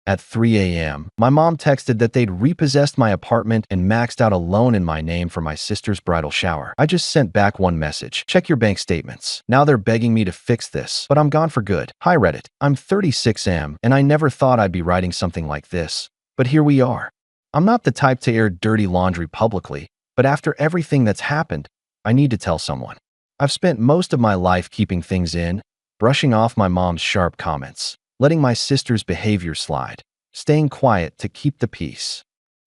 At 3 a.m., my mom texted that they'd repossessed my apartment and maxed out a loan in my name for my sister's bridal shower. I just sent back one message: check your bank statements. Now they're begging me to fix this, but I'm gone for good. Hi Reddit, I'm 36M, and I never thought I'd be writing something like this. But here we are. I'm not the type to air dirty laundry publicly, but after everything that's happened, I need to tell someone. I've spent most of my life keeping things in, brushing off my mom's sharp comments, letting my sister's behavior slide, staying quiet to keep the peace.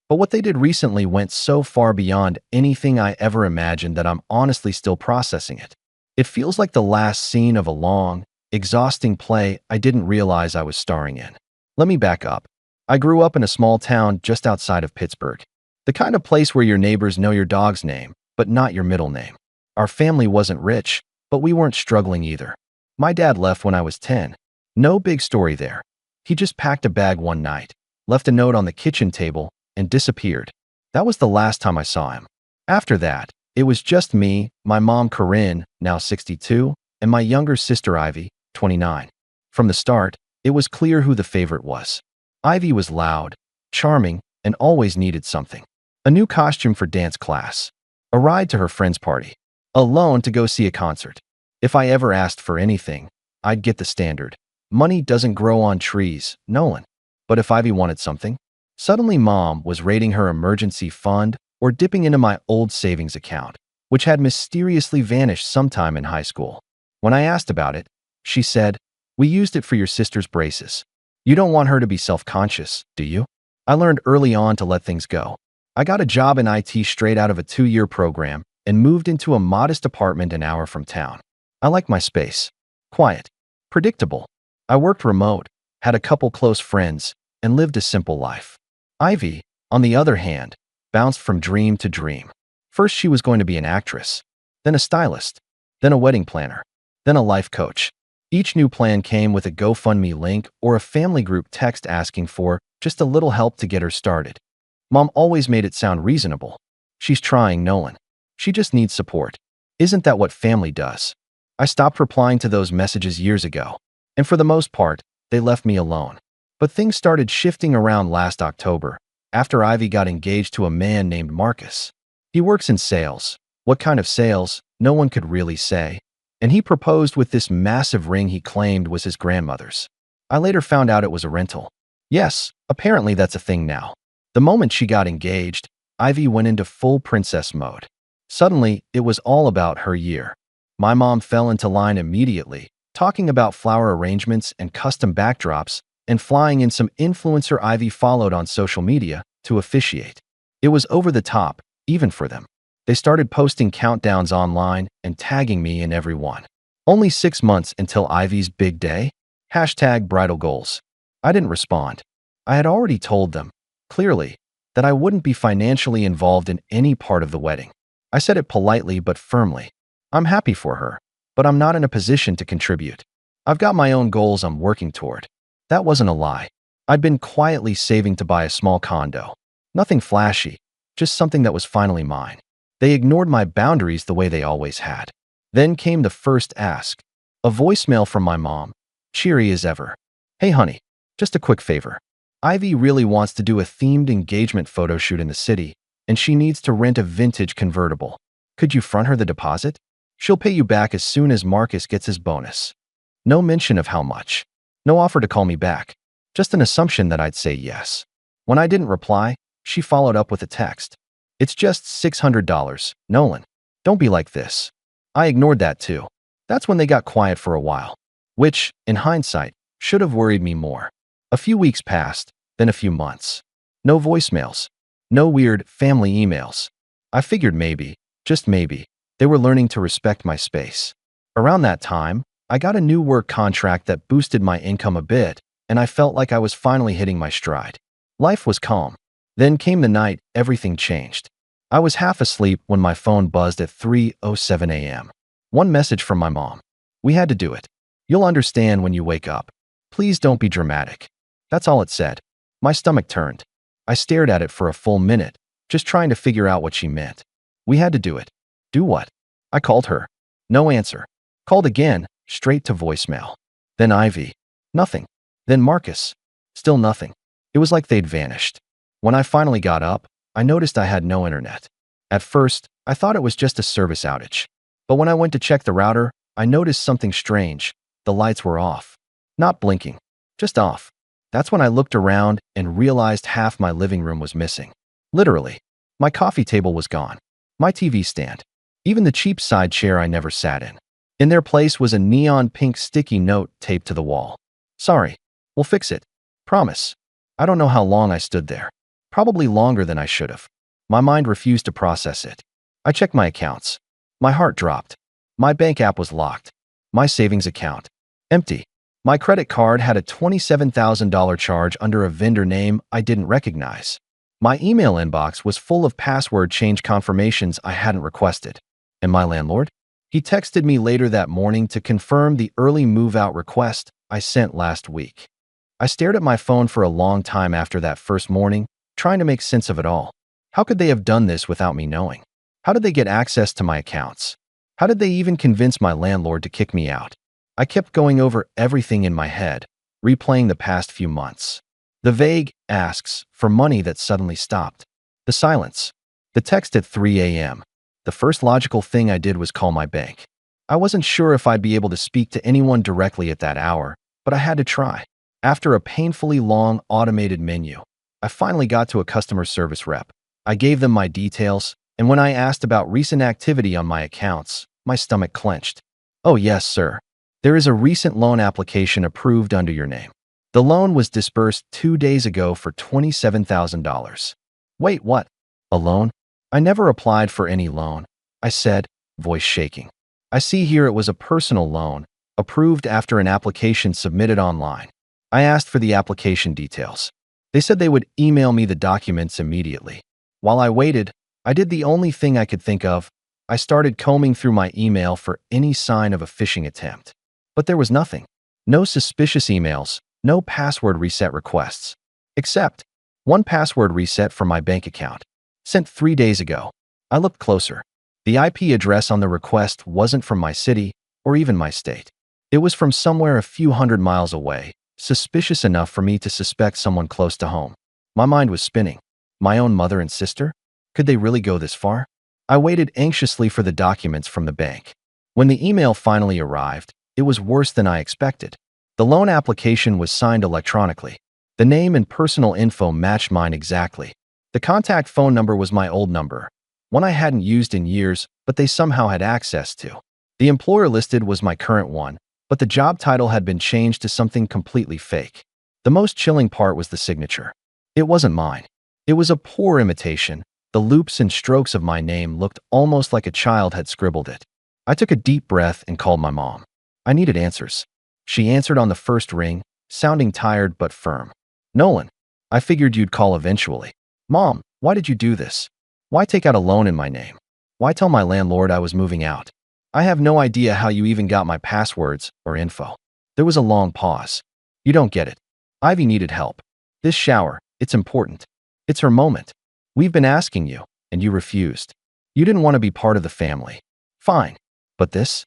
But what they did recently went so far beyond anything I ever imagined that I'm honestly still processing it. It feels like the last scene of a long, exhausting play I didn't realize I was starring in. Let me back up. I grew up in a small town just outside of Pittsburgh. The kind of place where your neighbors know your dog's name, but not your middle name. Our family wasn't rich, but we weren't struggling either. My dad left when I was 10. No big story there. He just packed a bag one night, left a note on the kitchen table, and disappeared. That was the last time I saw him. After that, it was just me, my mom Corinne, now 62, and my younger sister Ivy, 29. From the start, it was clear who the favorite was. Ivy was loud, charming, and always needed something. A new costume for dance class, a ride to her friend's party, a loan to go see a concert. If I ever asked for anything, I'd get the standard: money doesn't grow on trees, Nolan. But if Ivy wanted something, suddenly Mom was raiding her emergency fund or dipping into my old savings account, which had mysteriously vanished sometime in high school. When I asked about it, she said, "We used it for your sister's braces. You don't want her to be self-conscious, do you?" I learned early on to let things go. I got a job in IT straight out of a 2-year program and moved into a modest apartment an hour from town. I liked my space. Quiet. Predictable. I worked remote, had a couple close friends, and lived a simple life. Ivy, on the other hand, bounced from dream to dream. First, she was going to be an actress, then a stylist, then a wedding planner, then a life coach. Each new plan came with a GoFundMe link or a family group text asking for just a little help to get her started. Mom always made it sound reasonable. She's trying, Nolan. She just needs support. Isn't that what family does? I stopped replying to those messages years ago, and for the most part, they left me alone. But things started shifting around last October, after Ivy got engaged to a man named Marcus. He works in sales. What kind of sales? No one could really say. And he proposed with this massive ring he claimed was his grandmother's. I later found out it was a rental. Yes, apparently that's a thing now. The moment she got engaged, Ivy went into full princess mode. Suddenly, it was all about her year. My mom fell into line immediately, talking about flower arrangements and custom backdrops, and flying in some influencer Ivy followed on social media to officiate. It was over the top, even for them. They started posting countdowns online and tagging me in every one. Only 6 months until Ivy's big day? #bridal goals. I didn't respond. I had already told them, clearly, that I wouldn't be financially involved in any part of the wedding. I said it politely but firmly. I'm happy for her, but I'm not in a position to contribute. I've got my own goals I'm working toward. That wasn't a lie. I'd been quietly saving to buy a small condo. Nothing flashy, just something that was finally mine. They ignored my boundaries the way they always had. Then came the first ask. A voicemail from my mom, cheery as ever. "Hey honey, just a quick favor. Ivy really wants to do a themed engagement photo shoot in the city, and she needs to rent a vintage convertible. Could you front her the deposit? She'll pay you back as soon as Marcus gets his bonus." No mention of how much. No offer to call me back. Just an assumption that I'd say yes. When I didn't reply, she followed up with a text. "It's just $600, Nolan. Don't be like this." I ignored that too. That's when they got quiet for a while, which, in hindsight, should have worried me more. A few weeks passed, then a few months. No voicemails. No weird family emails. I figured maybe, just maybe, they were learning to respect my space. Around that time, I got a new work contract that boosted my income a bit, and I felt like I was finally hitting my stride. Life was calm. Then came the night everything changed. I was half asleep when my phone buzzed at 3:07 a.m. One message from my mom. "We had to do it. You'll understand when you wake up. Please don't be dramatic." That's all it said. My stomach turned. I stared at it for a full minute, just trying to figure out what she meant. We had to do it. Do what? I called her. No answer. Called again, straight to voicemail. Then Ivy. Nothing. Then Marcus. Still nothing. It was like they'd vanished. When I finally got up, I noticed I had no internet. At first, I thought it was just a service outage. But when I went to check the router, I noticed something strange. The lights were off. Not blinking, just off. That's when I looked around and realized half my living room was missing. Literally. My coffee table was gone. My TV stand. Even the cheap side chair I never sat in. In their place was a neon pink sticky note taped to the wall. Sorry. We'll fix it. Promise. I don't know how long I stood there. Probably longer than I should have. My mind refused to process it. I checked my accounts. My heart dropped. My bank app was locked. My savings account. Empty. My credit card had a $27,000 charge under a vendor name I didn't recognize. My email inbox was full of password change confirmations I hadn't requested. And my landlord? He texted me later that morning to confirm the early move-out request I sent last week. I stared at my phone for a long time after that first morning, trying to make sense of it all. How could they have done this without me knowing? How did they get access to my accounts? How did they even convince my landlord to kick me out? I kept going over everything in my head, replaying the past few months. The vague asks for money that suddenly stopped. The silence. The text at 3 a.m. The first logical thing I did was call my bank. I wasn't sure if I'd be able to speak to anyone directly at that hour, but I had to try. After a painfully long automated menu, I finally got to a customer service rep. I gave them my details, and when I asked about recent activity on my accounts, my stomach clenched. Oh yes, sir. There is a recent loan application approved under your name. The loan was disbursed 2 days ago for $27,000. Wait, what? A loan? I never applied for any loan, I said, voice shaking. I see here it was a personal loan, approved after an application submitted online. I asked for the application details. They said they would email me the documents immediately. While I waited, I did the only thing I could think of. I started combing through my email for any sign of a phishing attempt. But there was nothing. No suspicious emails, no password reset requests. Except one password reset from my bank account, sent 3 days ago. I looked closer. The IP address on the request wasn't from my city or even my state. It was from somewhere a few hundred miles away, suspicious enough for me to suspect someone close to home. My mind was spinning. My own mother and sister? Could they really go this far? I waited anxiously for the documents from the bank. When the email finally arrived, it was worse than I expected. The loan application was signed electronically. The name and personal info matched mine exactly. The contact phone number was my old number, one I hadn't used in years, but they somehow had access to. The employer listed was my current one, but the job title had been changed to something completely fake. The most chilling part was the signature. It wasn't mine. It was a poor imitation. The loops and strokes of my name looked almost like a child had scribbled it. I took a deep breath and called my mom. I needed answers. She answered on the first ring, sounding tired but firm. Nolan, I figured you'd call eventually. Mom, why did you do this? Why take out a loan in my name? Why tell my landlord I was moving out? I have no idea how you even got my passwords or info. There was a long pause. You don't get it. Ivy needed help. This shower, it's important. It's her moment. We've been asking you, and you refused. You didn't want to be part of the family. Fine. But this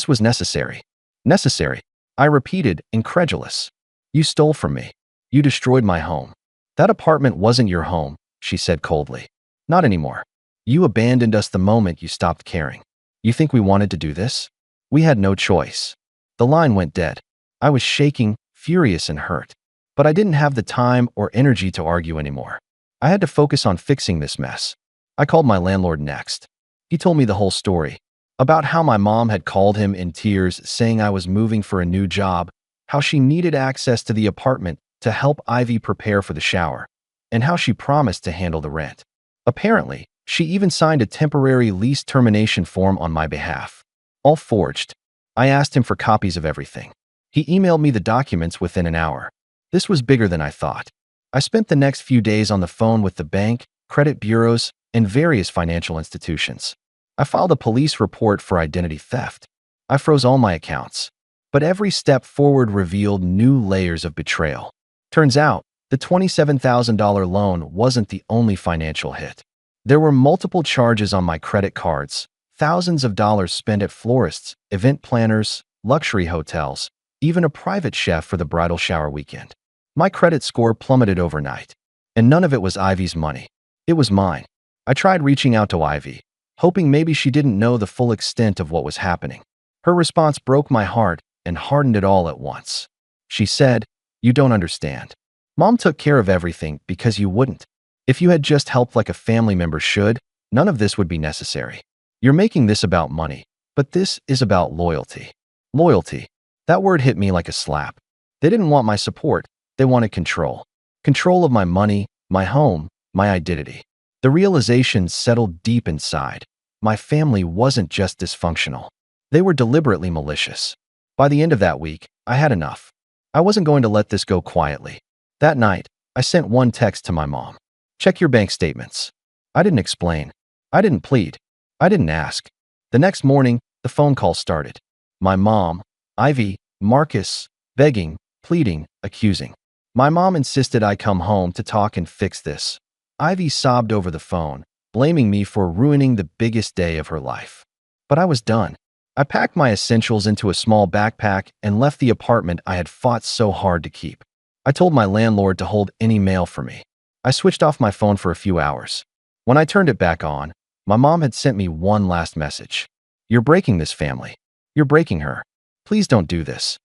was necessary. Necessary, I repeated, incredulous. You stole from me. You destroyed my home. That apartment wasn't your home, she said coldly. Not anymore. You abandoned us the moment you stopped caring. You think we wanted to do this? We had no choice. The line went dead. I was shaking, furious and hurt. But I didn't have the time or energy to argue anymore. I had to focus on fixing this mess. I called my landlord next. He told me the whole story. About how my mom had called him in tears saying I was moving for a new job, how she needed access to the apartment to help Ivy prepare for the shower, and how she promised to handle the rent. Apparently, she even signed a temporary lease termination form on my behalf. All forged. I asked him for copies of everything. He emailed me the documents within an hour. This was bigger than I thought. I spent the next few days on the phone with the bank, credit bureaus, and various financial institutions. I filed a police report for identity theft. I froze all my accounts. But every step forward revealed new layers of betrayal. Turns out, the $27,000 loan wasn't the only financial hit. There were multiple charges on my credit cards, thousands of dollars spent at florists, event planners, luxury hotels, even a private chef for the bridal shower weekend. My credit score plummeted overnight. And none of it was Ivy's money. It was mine. I tried reaching out to Ivy, hoping maybe she didn't know the full extent of what was happening. Her response broke my heart and hardened it all at once. She said, "You don't understand. Mom took care of everything because you wouldn't. If you had just helped like a family member should, none of this would be necessary. You're making this about money, but this is about loyalty." Loyalty. That word hit me like a slap. They didn't want my support. They wanted control. Control of my money, my home, my identity. The realization settled deep inside. My family wasn't just dysfunctional. They were deliberately malicious. By the end of that week, I had enough. I wasn't going to let this go quietly. That night, I sent one text to my mom. "Check your bank statements." I didn't explain. I didn't plead. I didn't ask. The next morning, the phone call started. My mom, Ivy, Marcus, begging, pleading, accusing. My mom insisted I come home to talk and fix this. Ivy sobbed over the phone, blaming me for ruining the biggest day of her life. But I was done. I packed my essentials into a small backpack and left the apartment I had fought so hard to keep. I told my landlord to hold any mail for me. I switched off my phone for a few hours. When I turned it back on, my mom had sent me one last message. "You're breaking this family. You're breaking her. Please don't do this."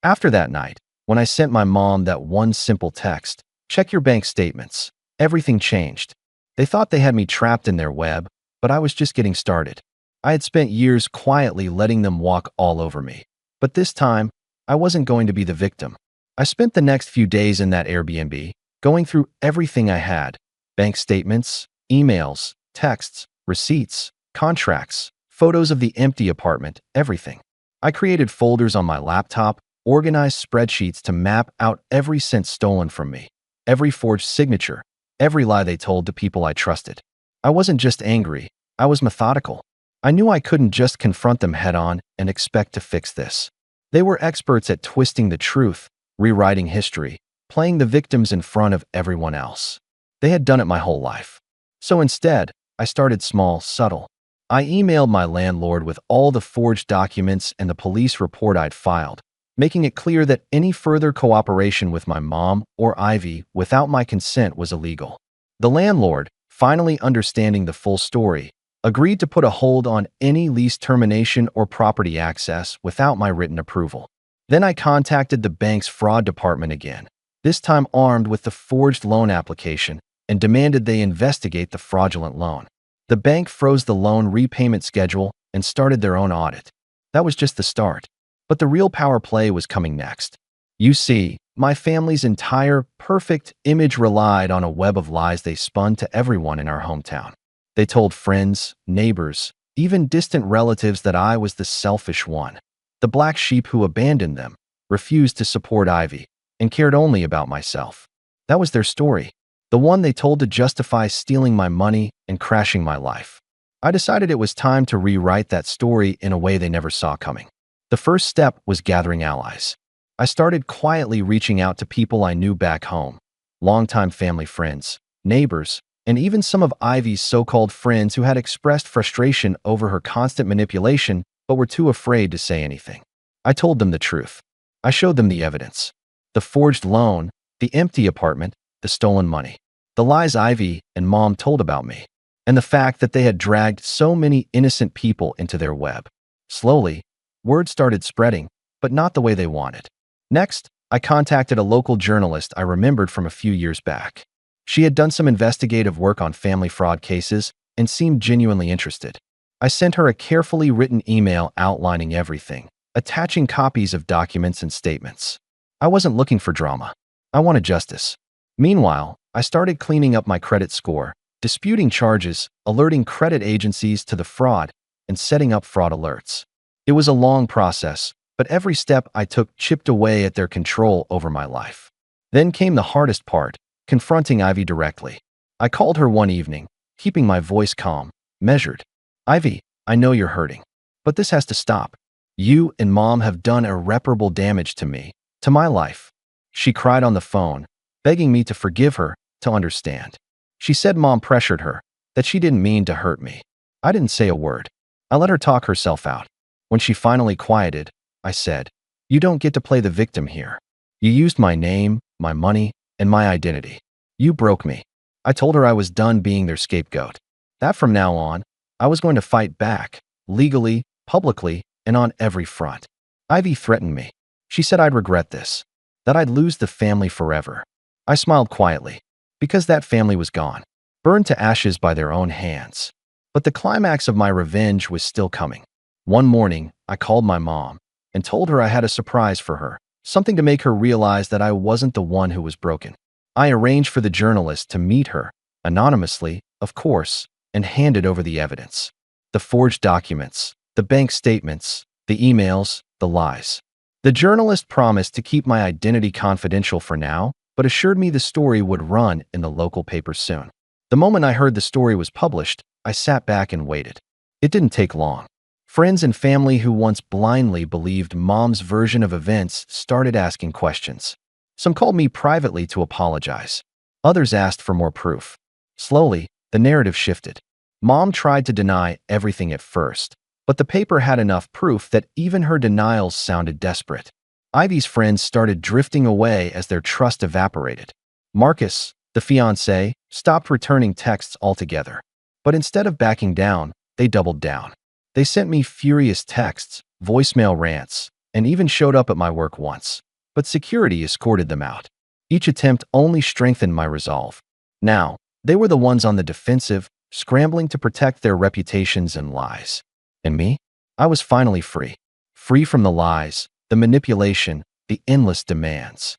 After that night, when I sent my mom that one simple text, "Check your bank statements," everything changed. They thought they had me trapped in their web, but I was just getting started. I had spent years quietly letting them walk all over me. But this time, I wasn't going to be the victim. I spent the next few days in that Airbnb, going through everything I had: bank statements, emails, texts, receipts, contracts, photos of the empty apartment, everything. I created folders on my laptop, organized spreadsheets to map out every cent stolen from me, every forged signature, every lie they told to people I trusted. I wasn't just angry, I was methodical. I knew I couldn't just confront them head-on and expect to fix this. They were experts at twisting the truth, rewriting history, playing the victims in front of everyone else. They had done it my whole life. So instead, I started small, subtle. I emailed my landlord with all the forged documents and the police report I'd filed, making it clear that any further cooperation with my mom or Ivy without my consent was illegal. The landlord, finally understanding the full story, agreed to put a hold on any lease termination or property access without my written approval. Then I contacted the bank's fraud department again, this time armed with the forged loan application, and demanded they investigate the fraudulent loan. The bank froze the loan repayment schedule and started their own audit. That was just the start. But the real power play was coming next. You see, my family's entire perfect image relied on a web of lies they spun to everyone in our hometown. They told friends, neighbors, even distant relatives that I was the selfish one, the black sheep who abandoned them, refused to support Ivy, and cared only about myself. That was their story, the one they told to justify stealing my money and crashing my life. I decided it was time to rewrite that story in a way they never saw coming. The first step was gathering allies. I started quietly reaching out to people I knew back home, longtime family friends, neighbors, and even some of Ivy's so-called friends who had expressed frustration over her constant manipulation but were too afraid to say anything. I told them the truth. I showed them the evidence: the forged loan, the empty apartment, the stolen money, the lies Ivy and Mom told about me, and the fact that they had dragged so many innocent people into their web. Slowly, word started spreading, but not the way they wanted. Next, I contacted a local journalist I remembered from a few years back. She had done some investigative work on family fraud cases and seemed genuinely interested. I sent her a carefully written email outlining everything, attaching copies of documents and statements. I wasn't looking for drama. I wanted justice. Meanwhile, I started cleaning up my credit score, disputing charges, alerting credit agencies to the fraud, and setting up fraud alerts. It was a long process, but every step I took chipped away at their control over my life. Then came the hardest part: confronting Ivy directly. I called her one evening, keeping my voice calm, measured. "Ivy, I know you're hurting, but this has to stop. You and Mom have done irreparable damage to me, to my life." She cried on the phone, begging me to forgive her, to understand. She said Mom pressured her, that she didn't mean to hurt me. I didn't say a word. I let her talk herself out. When she finally quieted, I said, "You don't get to play the victim here. You used my name, my money, and my identity. You broke me. I told her I was done being their scapegoat. That from now on, I was going to fight back, legally, publicly, and on every front. Ivy threatened me. She said I'd regret this, that I'd lose the family forever. I smiled quietly, because that family was gone, burned to ashes by their own hands. But the climax of my revenge was still coming. One morning, I called my mom and told her I had a surprise for her, something to make her realize that I wasn't the one who was broken. I arranged for the journalist to meet her, anonymously, of course, and handed over the evidence. The forged documents, the bank statements, the emails, the lies. The journalist promised to keep my identity confidential for now, but assured me the story would run in the local paper soon. The moment I heard the story was published, I sat back and waited. It didn't take long. Friends and family who once blindly believed Mom's version of events started asking questions. Some called me privately to apologize. Others asked for more proof. Slowly, the narrative shifted. Mom tried to deny everything at first, but the paper had enough proof that even her denials sounded desperate. Ivy's friends started drifting away as their trust evaporated. Marcus, the fiancé, stopped returning texts altogether. But instead of backing down, they doubled down. They sent me furious texts, voicemail rants, and even showed up at my work once. But security escorted them out. Each attempt only strengthened my resolve. Now, they were the ones on the defensive, scrambling to protect their reputations and lies. And me? I was finally free. Free from the lies, the manipulation, the endless demands.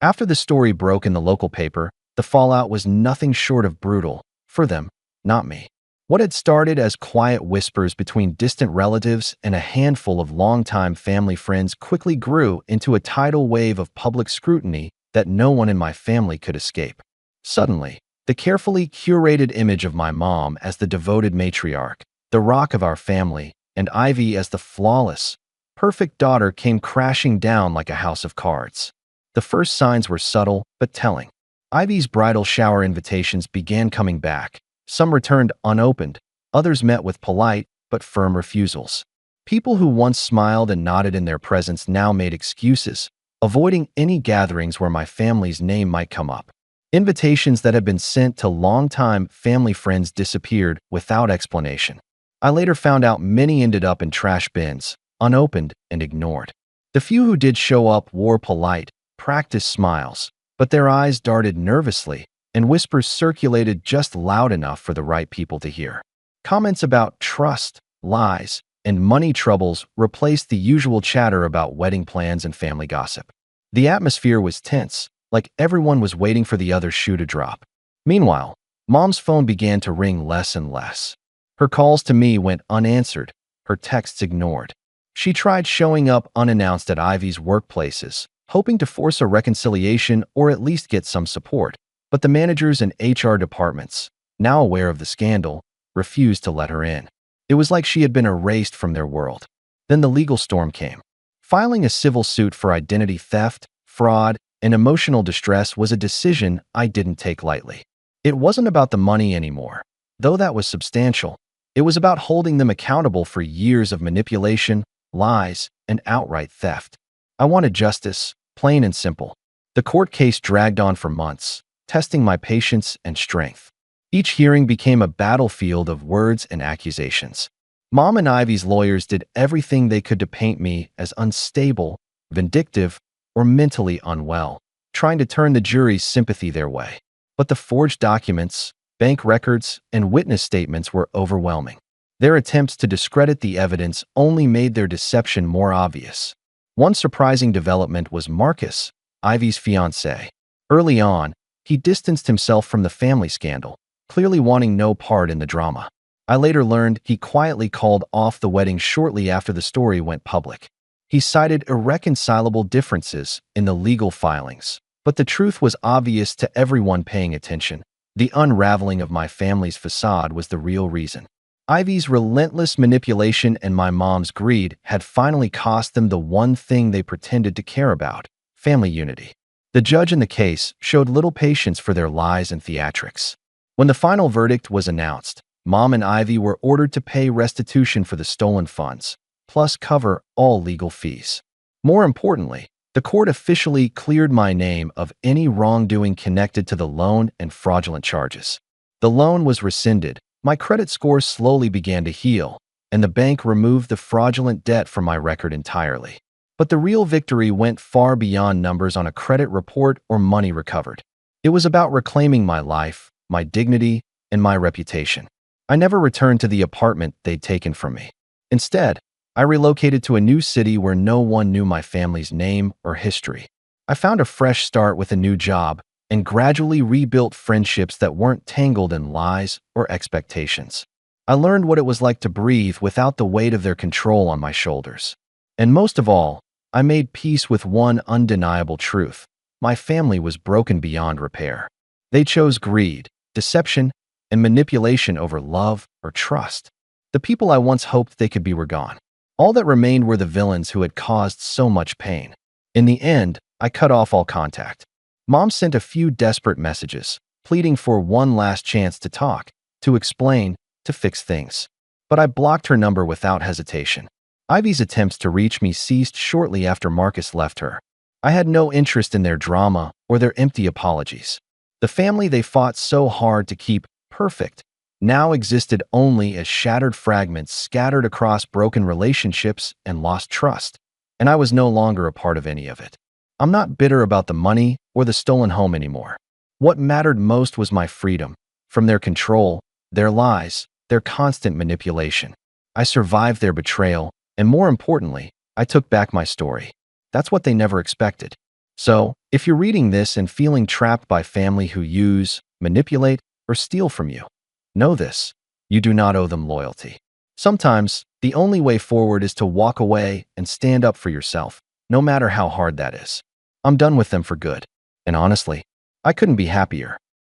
After the story broke in the local paper, the fallout was nothing short of brutal, for them, not me. What had started as quiet whispers between distant relatives and a handful of longtime family friends quickly grew into a tidal wave of public scrutiny that no one in my family could escape. Suddenly, the carefully curated image of my mom as the devoted matriarch, the rock of our family, and Ivy as the flawless, perfect daughter came crashing down like a house of cards. The first signs were subtle but telling. Ivy's bridal shower invitations began coming back. Some returned unopened, others met with polite but firm refusals. People who once smiled and nodded in their presence now made excuses, avoiding any gatherings where my family's name might come up. Invitations that had been sent to longtime family friends disappeared without explanation. I later found out many ended up in trash bins, unopened and ignored. The few who did show up wore polite, practiced smiles, but their eyes darted nervously, and whispers circulated just loud enough for the right people to hear. Comments about trust, lies, and money troubles replaced the usual chatter about wedding plans and family gossip. The atmosphere was tense, like everyone was waiting for the other shoe to drop. Meanwhile, Mom's phone began to ring less and less. Her calls to me went unanswered, her texts ignored. She tried showing up unannounced at Ivy's workplaces, hoping to force a reconciliation or at least get some support. But the managers and HR departments, now aware of the scandal, refused to let her in. It was like she had been erased from their world. Then the legal storm came. Filing a civil suit for identity theft, fraud, and emotional distress was a decision I didn't take lightly. It wasn't about the money anymore, though that was substantial. It was about holding them accountable for years of manipulation, lies, and outright theft. I wanted justice, plain and simple. The court case dragged on for months, testing my patience and strength. Each hearing became a battlefield of words and accusations. Mom and Ivy's lawyers did everything they could to paint me as unstable, vindictive, or mentally unwell, trying to turn the jury's sympathy their way. But the forged documents, bank records, and witness statements were overwhelming. Their attempts to discredit the evidence only made their deception more obvious. One surprising development was Marcus, Ivy's fiancé. Early on, he distanced himself from the family scandal, clearly wanting no part in the drama. I later learned he quietly called off the wedding shortly after the story went public. He cited irreconcilable differences in the legal filings, but the truth was obvious to everyone paying attention. The unraveling of my family's facade was the real reason. Ivy's relentless manipulation and my mom's greed had finally cost them the one thing they pretended to care about: family unity. The judge in the case showed little patience for their lies and theatrics. When the final verdict was announced, Mom and Ivy were ordered to pay restitution for the stolen funds, plus cover all legal fees. More importantly, The court officially cleared my name of any wrongdoing connected to the loan and fraudulent charges. The loan was rescinded, my credit score slowly began to heal, and the bank removed the fraudulent debt from my record entirely. But the real victory went far beyond numbers on a credit report or money recovered. It was about reclaiming my life, my dignity, and my reputation. I never returned to the apartment they'd taken from me. Instead, I relocated to a new city where no one knew my family's name or history. I found a fresh start with a new job and gradually rebuilt friendships that weren't tangled in lies or expectations. I learned what it was like to breathe without the weight of their control on my shoulders. And most of all, I made peace with one undeniable truth. My family was broken beyond repair. They chose greed, deception, and manipulation over love or trust. The people I once hoped they could be were gone. All that remained were the villains who had caused so much pain. In the end, I cut off all contact. Mom sent a few desperate messages, pleading for one last chance to talk, to explain, to fix things. But I blocked her number without hesitation. Ivy's attempts to reach me ceased shortly after Marcus left her. I had no interest in their drama or their empty apologies. The family they fought so hard to keep perfect now existed only as shattered fragments scattered across broken relationships and lost trust, and I was no longer a part of any of it. I'm not bitter about the money or the stolen home anymore. What mattered most was my freedom from their control, their lies, their constant manipulation. I survived their betrayal, and more importantly, I took back my story. That's what they never expected. So, if you're reading this and feeling trapped by family who use, manipulate, or steal from you, know this: you do not owe them loyalty. Sometimes, the only way forward is to walk away and stand up for yourself, no matter how hard that is. I'm done with them for good. And honestly, I couldn't be happier.